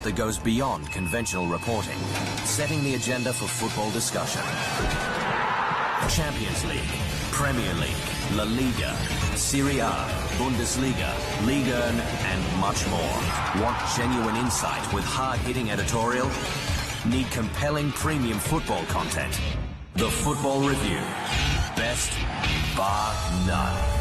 that goes beyond conventional reporting, setting the agenda for football discussion. Champions League, Premier League, La Liga, Serie A, Bundesliga, Liga 1, and much more. Want genuine insight with hard-hitting editorial? Need compelling premium football content? The Football Review. Best, bar none.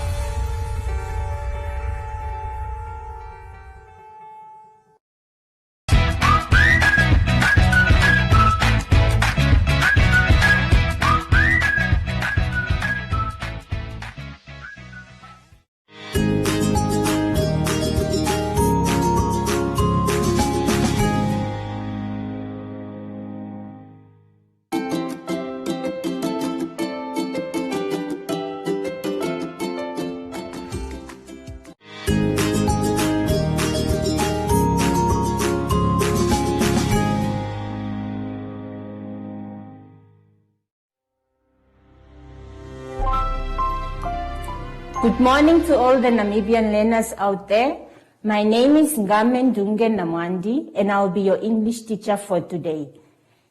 Good morning to all the Namibian learners out there. My name is Ngame Ndunge Namwandi and I'll be your English teacher for today.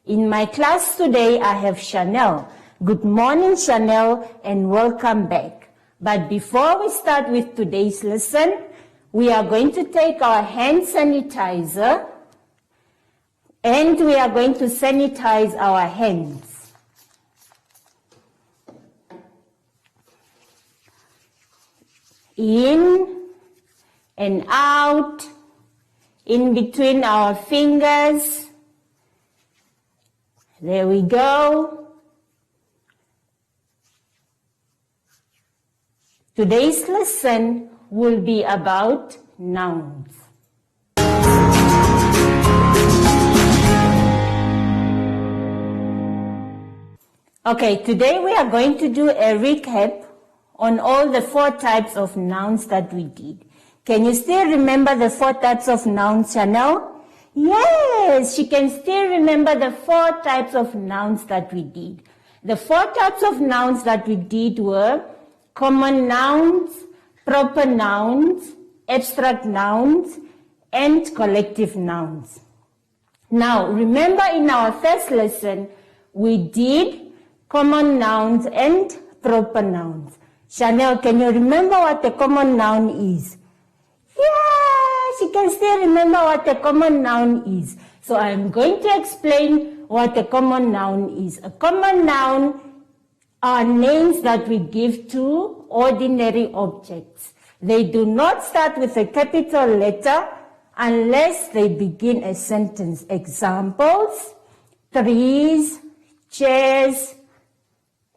In my class today, I have Chanel. Good morning, Chanel, and welcome back. But before we start with today's lesson, we are going to take our hand sanitizer and we are going to sanitize our hands. In and out, in between our fingers. There we go. Today's lesson will be about nouns. Okay, today we are going to do a recap on all the 4 types of nouns that we did. Can you still remember the 4 types of nouns, Chanel? Yes, she can still remember the 4 types of nouns that we did. The 4 types of nouns that we did were common nouns, proper nouns, abstract nouns, and collective nouns. Now, remember in our first lesson, we did common nouns and proper nouns. Chanel, can you remember what a common noun is? Yeah, she can still remember what a common noun is. So I'm going to explain what a common noun is. A common noun are names that we give to ordinary objects. They do not start with a capital letter unless they begin a sentence. Examples: trees, chairs,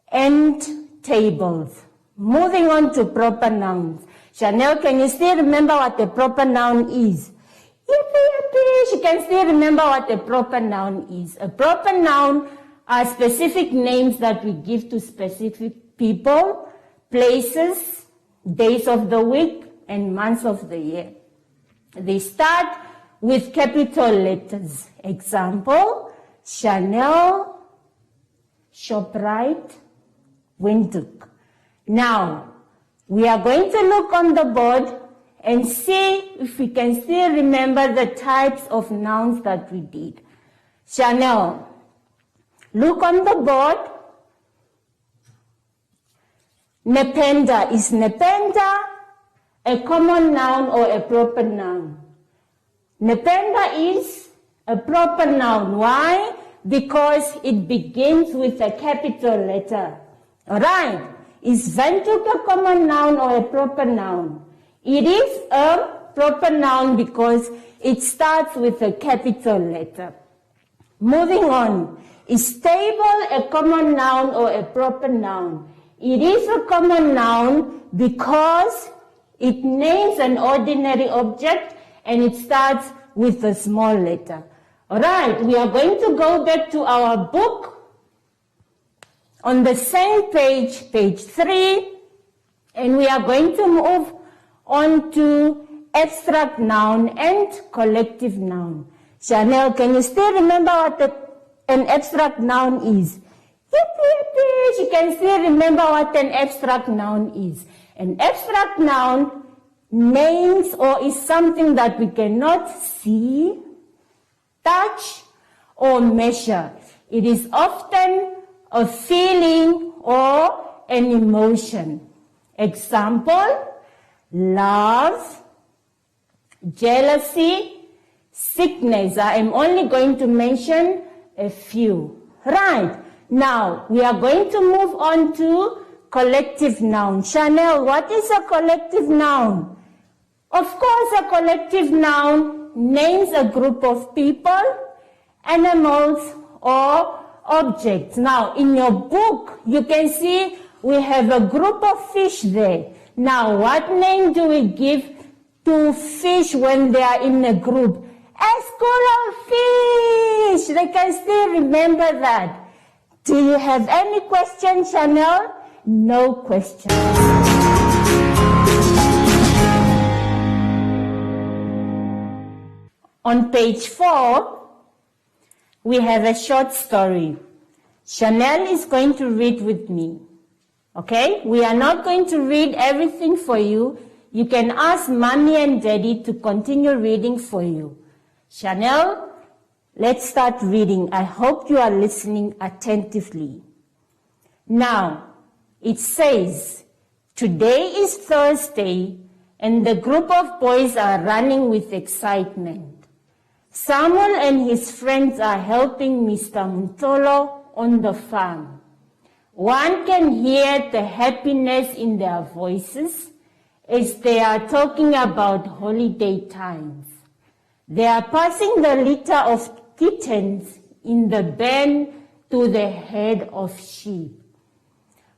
and tables. Moving on to proper nouns. Chanel, can you still remember what a proper noun is? Yippee. She can still remember what a proper noun is. A proper noun are specific names that we give to specific people, places, days of the week, and months of the year. They start with capital letters. Example: Chanel, ShopRite, Windhoek. Now, we are going to look on the board and see if we can still remember the types of nouns that we did. Chanel, look on the board. Nependa. Is nependa a common noun or a proper noun? Nependa is a proper noun. Why? Because it begins with a capital letter. All right. Is Windhoek a common noun or a proper noun? It is a proper noun because it starts with a capital letter. Moving on. Is table a common noun or a proper noun? It is a common noun because it names an ordinary object and it starts with a small letter. All right, we are going to go back to our book. On the same page, page 3, and we are going to move on to abstract noun and collective noun. Chanel, can you still remember what an abstract noun is? Yippee! She can still remember what an abstract noun is. An abstract noun names or is something that we cannot see, touch or measure. It is often a feeling or an emotion. Example, love, jealousy, sickness. I am only going to mention a few. Right. Now, we are going to move on to collective noun. Chanel, what is a collective noun? Of course, a collective noun names a group of people, animals, or objects. Now, in your book, you can see we have a group of fish there. Now, what name do we give to fish when they are in a group? A school of fish. They can still remember that. Do you have any questions, Chanel? No questions. On page 4, we have a short story. Chanel is going to read with me. Okay? We are not going to read everything for you. You can ask Mommy and Daddy to continue reading for you. Chanel, let's start reading. I hope you are listening attentively. Now, it says, today is Thursday, and the group of boys are running with excitement. Samuel and his friends are helping Mr. Muntolo on the farm. One can hear the happiness in their voices as they are talking about holiday times. They are passing the litter of kittens in the bend to the head of sheep.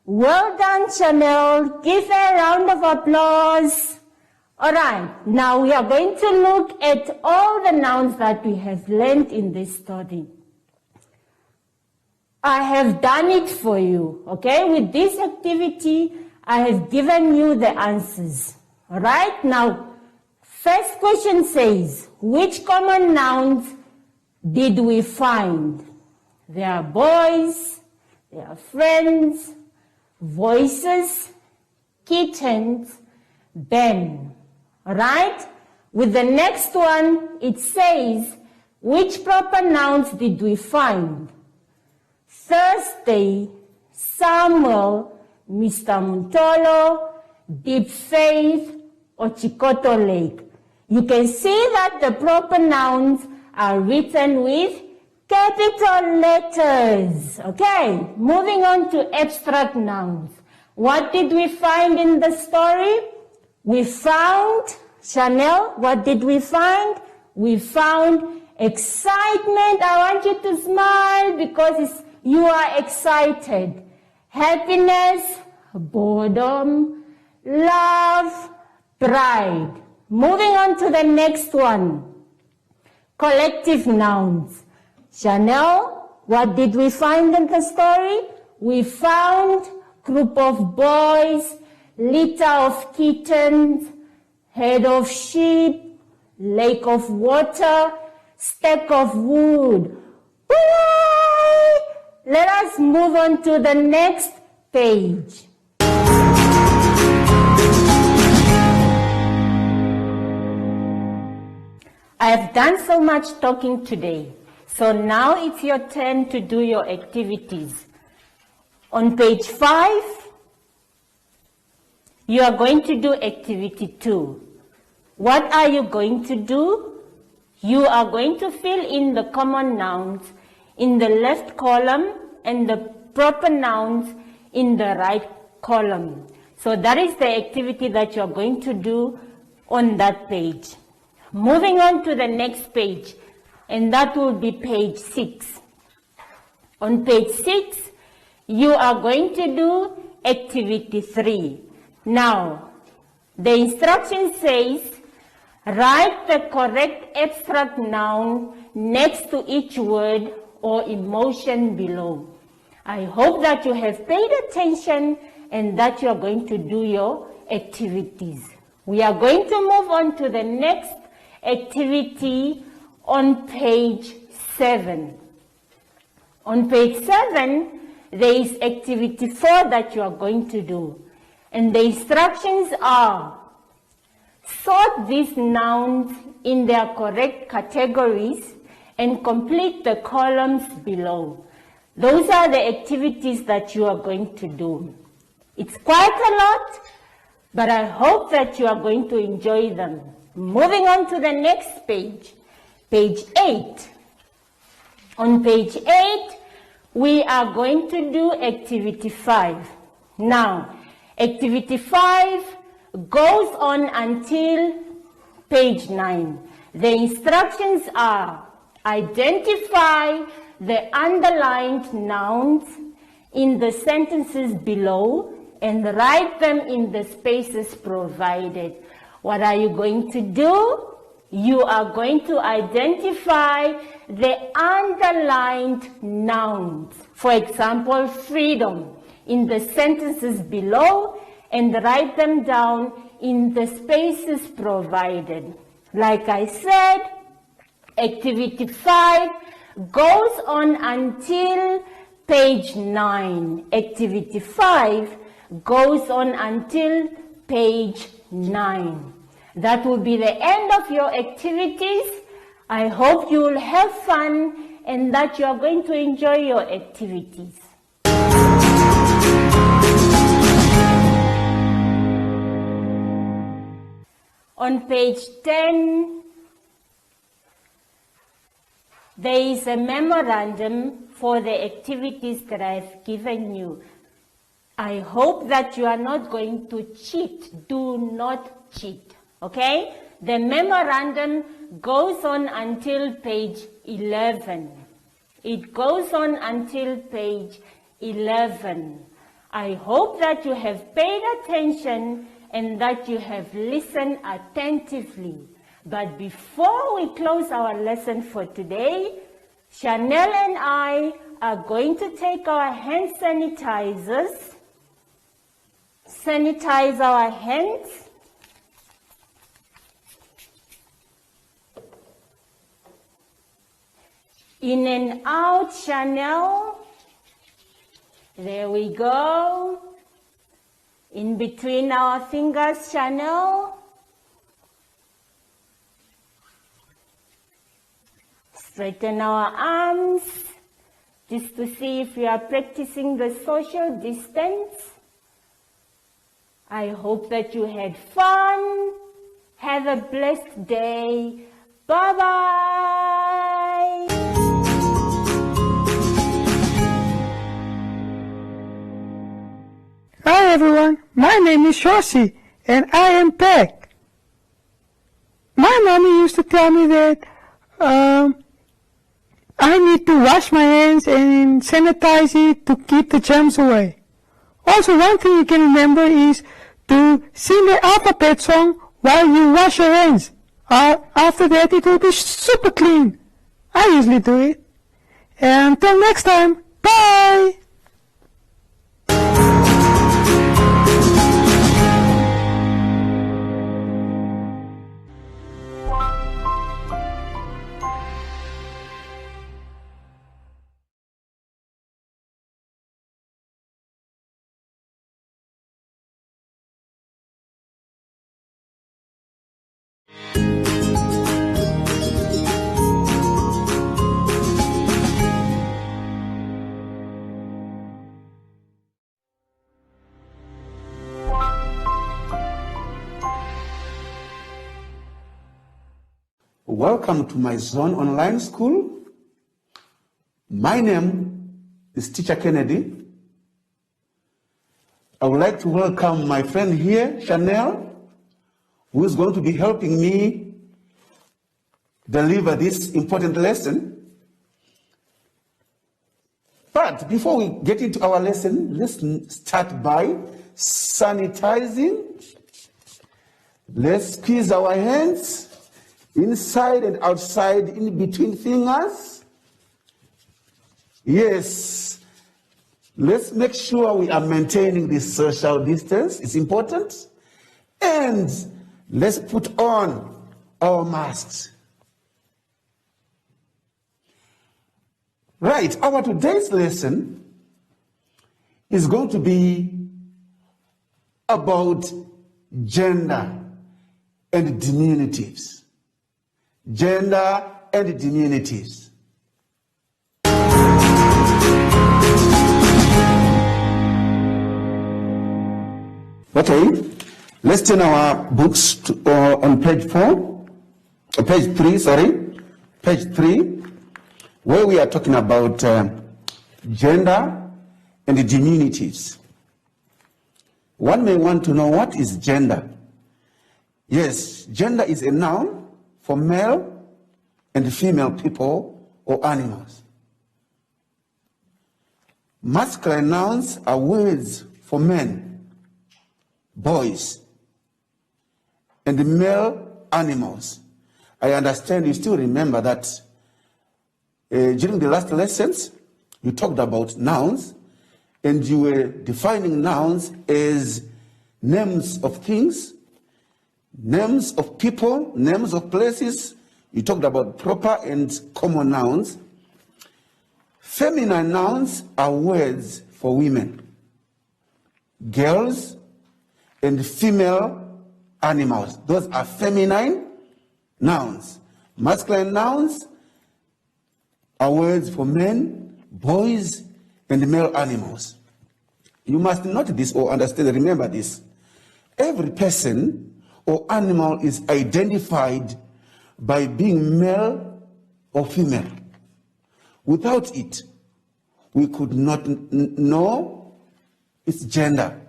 Well done, Chanel. Give her a round of applause. All right, now we are going to look at all the nouns that we have learned in this study. I have done it for you, okay? With this activity, I have given you the answers. All right, now, first question says, which common nouns did we find? There are boys, there are friends, voices, kittens, Ben. All right? With the next one, it says, which proper nouns did we find? Thursday, Samuel, Mr. Muntolo, Deep Faith, or Chikoto Lake. You can see that the proper nouns are written with capital letters. Okay, moving on to abstract nouns. What did we find in the story? We found, Chanel, what did we find? We found excitement. I want you to smile because you are excited. Happiness, boredom, love, pride. Moving on to the next one. Collective nouns. Chanel, what did we find in the story? We found group of boys, litter of kittens, head of sheep, lake of water, stack of wood. Hooray! Let us move on to the next page. I have done so much talking today. So now it's your turn to do your activities. On page 5, you are going to do activity 2. What are you going to do? You are going to fill in the common nouns in the left column and the proper nouns in the right column. So that is the activity that you are going to do on that page. Moving on to the next page, and that will be page 6. On page 6, you are going to do activity 3. Now, the instruction says, write the correct abstract noun next to each word or emotion below. I hope that you have paid attention and that you are going to do your activities. We are going to move on to the next activity on page 7. On page 7, there is activity 4 that you are going to do. And the instructions are, sort these nouns in their correct categories and complete the columns below. Those are the activities that you are going to do. It's quite a lot, but I hope that you are going to enjoy them. Moving on to the next page, page 8. On page 8, we are going to do activity 5. Now, activity 5 goes on until page 9. The instructions are: identify the underlined nouns in the sentences below and write them in the spaces provided. What are you going to do? You are going to identify the underlined nouns. For example, freedom, in the sentences below, and write them down in the spaces provided. Like I said, activity 5 goes on until page 9. Activity 5 goes on until page 9. That will be the end of your activities. I hope you will have fun and that you are going to enjoy your activities. On page 10, there is a memorandum for the activities that I have given you. I hope that you are not going to cheat. Do not cheat, okay? The memorandum goes on until page 11. It goes on until page 11. I hope that you have paid attention and that you have listened attentively. But before we close our lesson for today, Chanel and I are going to take our hand sanitizers, sanitize our hands, in and out, Chanel. There we go. In between our fingers, Chanel. Straighten our arms, just to see if we are practicing the social distance. I hope that you had fun. Have a blessed day. Bye-bye. Hi everyone, my name is Shoshi and I am Peck. My mommy used to tell me that I need to wash my hands and sanitize it to keep the germs away. Also, one thing you can remember is to sing the alphabet song while you wash your hands. After that, it will be super clean. I usually do it. And until next time, bye! Welcome to my Zone Online School. My name is Teacher Kennedy. I would like to welcome my friend here, Chanel, who is going to be helping me deliver this important lesson. But before we get into our lesson, let's start by sanitizing. Let's squeeze our hands inside and outside, in between fingers. Yes. Let's make sure we are maintaining this social distance. It's important. And let's put on our masks. Right. Our today's lesson is going to be about gender and diminutives. Gender and diminutives. Okay, let's turn our books to, on page 3, where we are talking about gender and the diminutives. One may want to know, what is gender? Yes, gender is a noun for male and female people or animals. Masculine nouns are words for men, boys, and the male animals. I understand you still remember that during the last lessons, you talked about nouns, and you were defining nouns as names of things, names of people, names of places. You talked about proper and common nouns. Feminine nouns are words for women, girls, and female animals. Those are feminine nouns. Masculine nouns are words for men, boys, and male animals. You must note this or understand, remember this. Every person or animal is identified by being male or female. Without it, we could not know its gender.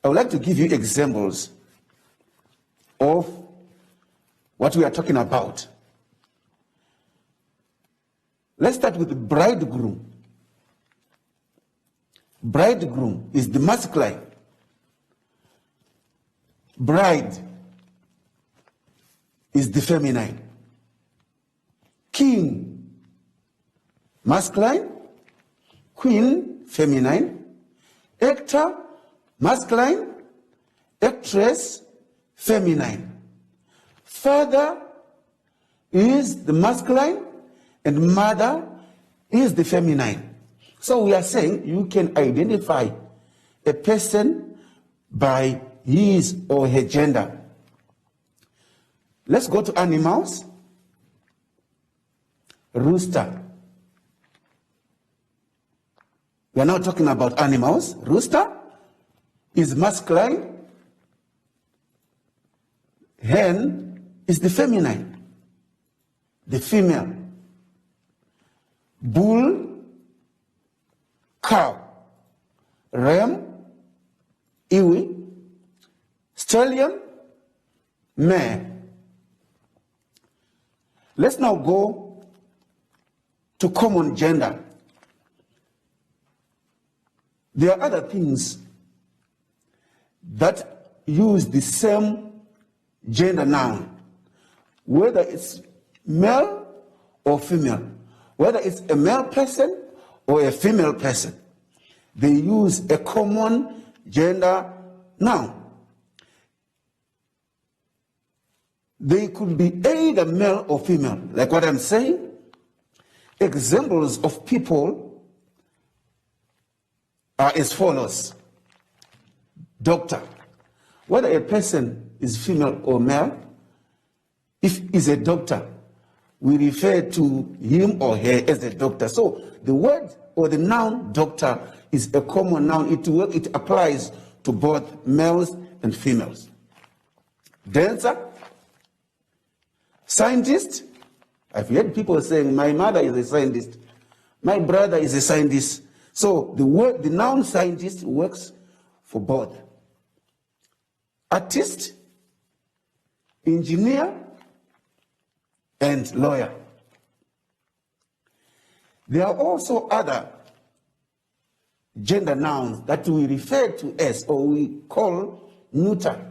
I would like to give you examples of what we are talking about. Let's start with the bridegroom. Bridegroom is the masculine. Bride is the feminine. King, masculine. Queen, feminine. Actor, masculine. Actress, feminine. Father is the masculine, and mother is the feminine. So we are saying you can identify a person by his or her gender. Let's go to animals. Rooster. We are now talking about animals. Rooster is masculine. Hen is the feminine, the female. Bull, cow. Ram, ewe. Stallion, mare. Let's now go to common gender. There are other things that use the same gender noun, whether it's male or female, whether it's a male person or a female person. They use a common gender noun. They could be either male or female, like what I'm saying. Examples of people are as follows. Doctor. Whether a person is female or male, if he's a doctor, we refer to him or her as a doctor. So the word or the noun doctor is a common noun. It applies to both males and females. Dancer. Scientist. I've heard people saying, my mother is a scientist, my brother is a scientist. So the noun scientist works for both. Artist, engineer, and lawyer. There are also other gender nouns that we refer to as, or we call neuter.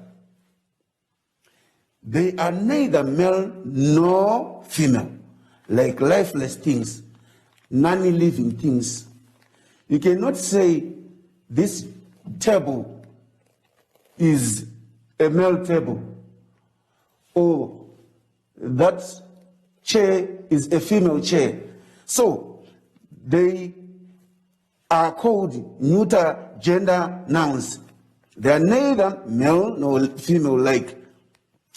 They are neither male nor female, like lifeless things, non-living things. You cannot say this table is a male table, or that chair is a female chair. So they are called neuter gender nouns. They are neither male nor female, like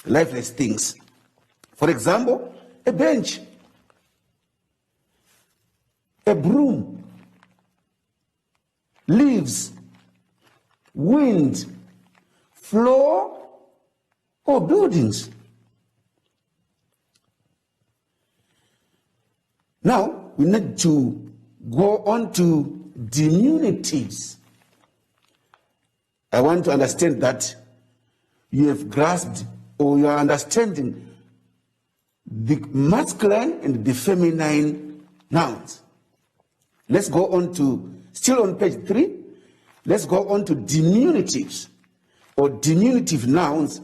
lifeless things. For example, a bench, a broom, leaves, wind, floor, or buildings. Now, we need to go on to diminutives. I want to understand that you have grasped or you are understanding the masculine and the feminine nouns. Let's go on to, still on page 3, let's go on to diminutives or diminutive nouns.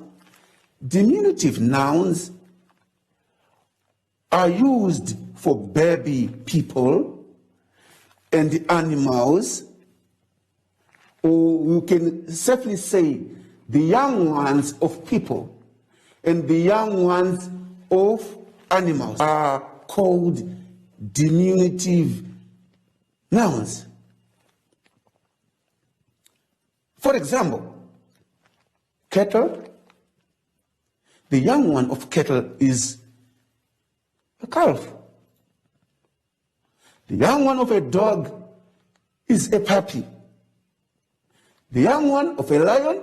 Diminutive nouns are used for baby people and animals, or you can safely say the young ones of people and the young ones of animals are called diminutive nouns. For example, cattle. The young one of cattle is a calf. The young one of a dog is a puppy. The young one of a lion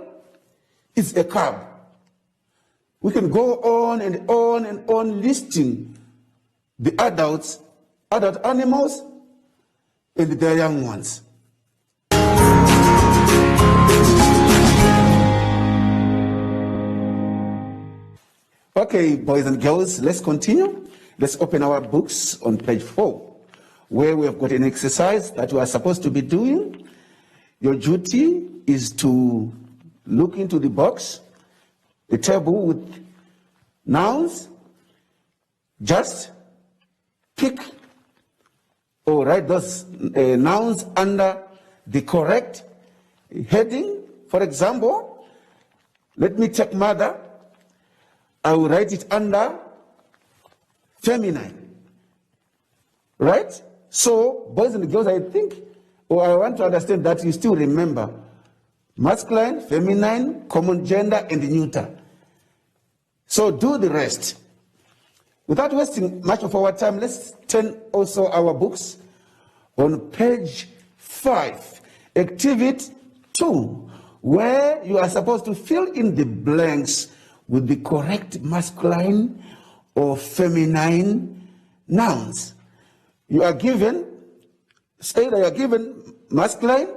is a cub. We can go on and on and on listing the adult animals and their young ones. Okay, boys and girls, let's continue. Let's open our books on page 4, where we have got an exercise that we are supposed to be doing. Your duty is to look into the box, the table with nouns. Just pick or write those nouns under the correct heading. For example, let me take mother. I will write it under feminine. Right? So, boys and girls, I think, or I want to understand that you still remember masculine, feminine, common gender, and neuter. So do the rest. Without wasting much of our time, let's turn also our books on page 5, activity 2, where you are supposed to fill in the blanks with the correct masculine or feminine nouns. You are given, either you are given masculine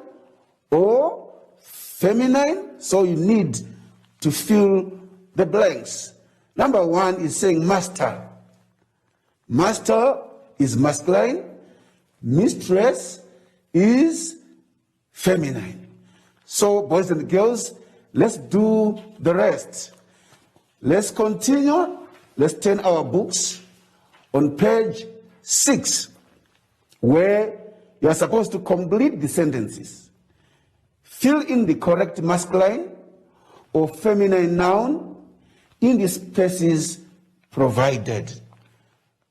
or feminine, so you need to fill the blanks. Number 1 is saying master. Master is masculine, mistress is feminine. So, boys and girls, let's do the rest. Let's continue. Let's turn our books on page 6, where you are supposed to complete the sentences. Fill in the correct masculine or feminine noun in the spaces provided.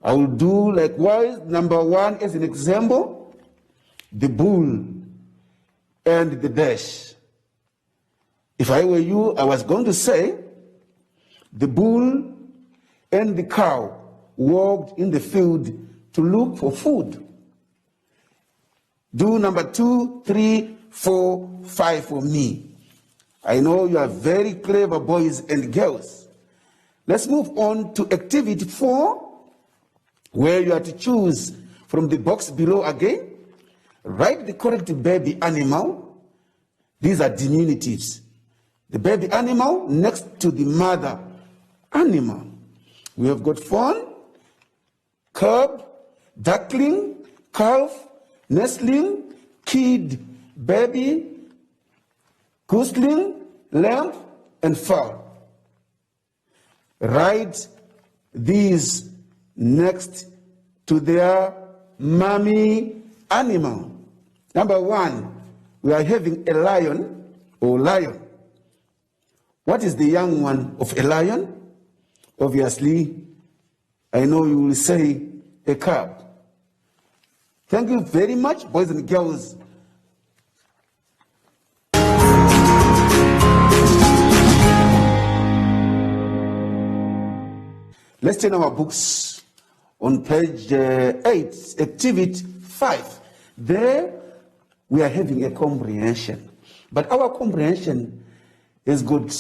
I will do likewise. Number 1 as an example, the bull and the dash. If I were you, I was going to say, the bull and the cow walked in the field to look for food. Do number 2, 3, 4, 5 for me. I know you are very clever boys and girls. Let's move on to activity 4, where you are to choose from the box below again. Write the correct baby animal. These are diminutives. The baby animal next to the mother animal. We have got fawn, cub, duckling, calf, nestling, kid, baby, gosling, lamb, and fowl. Write these next to their mommy animal. Number 1, we are having a lion or lion. What is the young one of a lion? Obviously, I know you will say a cub. Thank you very much, boys and girls. Let's turn our books on page 8, activity 5. There we are having a comprehension. But our comprehension has got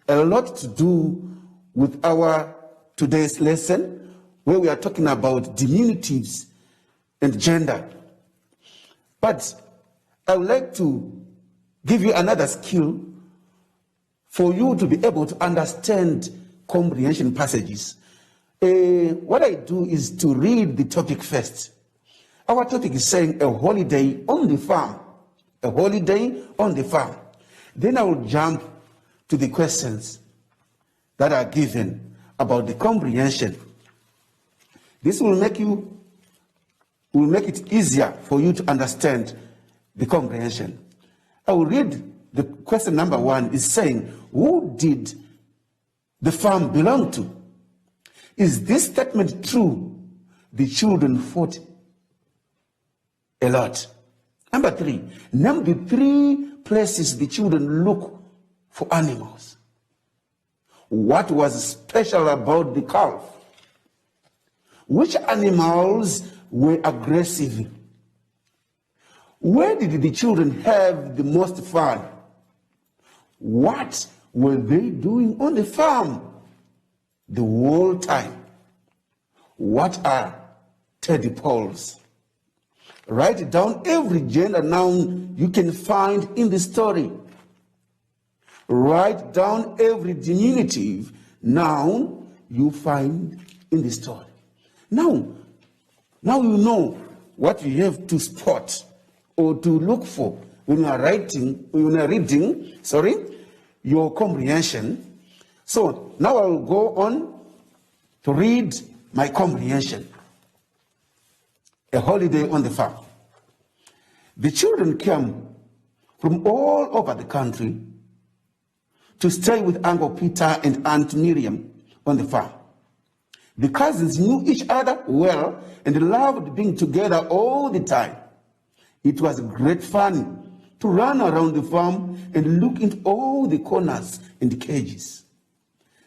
a lot to do with our today's lesson, where we are talking about diminutives and gender. But I would like to give you another skill for you to be able to understand comprehension passages. What I do is to read the topic first. Our topic is saying a holiday on the farm. A holiday on the farm. Then I will jump to the questions that are given about the comprehension. This will make it easier for you to understand the comprehension. I will read the question number 1 is saying, who did the farm belong to? Is this statement true? The children fought a lot. Number 3, name the 3 places the children look for animals. What was special about the calf? Which animals were aggressive? Where did the children have the most fun? What were they doing on the farm the whole time? What are tadpoles? Write down every gender noun you can find in the story. Write down every diminutive noun you find in the story. Now you know what you have to spot or to look for when you are reading your comprehension. So now I will go on to read my comprehension. A holiday on the farm. The children came from all over the country to stay with Uncle Peter and Aunt Miriam on the farm. The cousins knew each other well and loved being together all the time. It was great fun to run around the farm and look into all the corners and cages.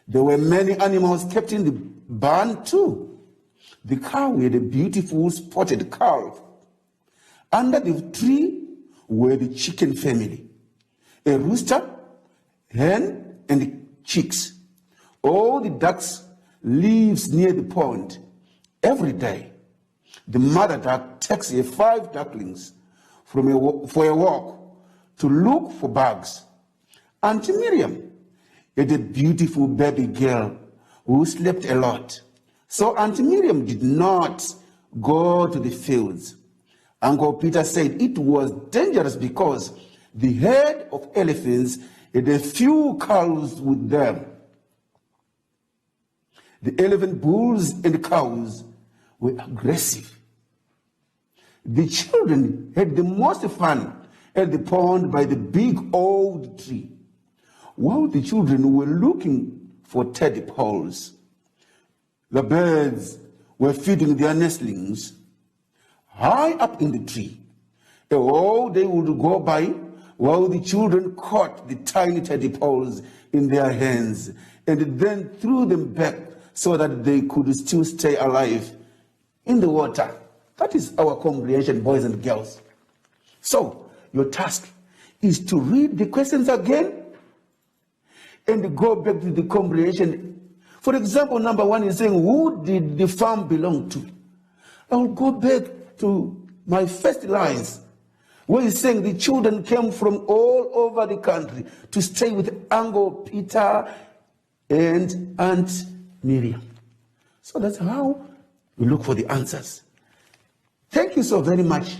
There were many animals kept in the barn too. The cow had a beautiful spotted calf. Under the tree were the chicken family, a rooster, hen, and chicks. All the ducks lives near the pond. Every day, the mother duck takes 5 ducklings for a walk to look for bugs. Aunt Miriam had a beautiful baby girl who slept a lot. So Aunt Miriam did not go to the fields. Uncle Peter said it was dangerous because the herd of elephants had a few cows with them. The elephant bulls and cows were aggressive. The children had the most fun at the pond by the big old tree, while the children were looking for tadpoles. The birds were feeding their nestlings high up in the tree. A whole day would go by while the children caught the tiny tadpoles in their hands and then threw them back so that they could still stay alive in the water. That is our comprehension, boys and girls. So, your task is to read the questions again and go back to the comprehension. For example, number 1 is saying, who did the farm belong to? I will go back to my first lines, where he's saying the children came from all over the country to stay with Uncle Peter and Aunt Miriam. So that's how we look for the answers. Thank you so very much,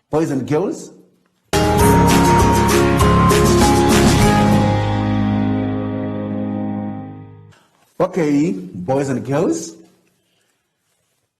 boys and girls. Okay, boys and girls,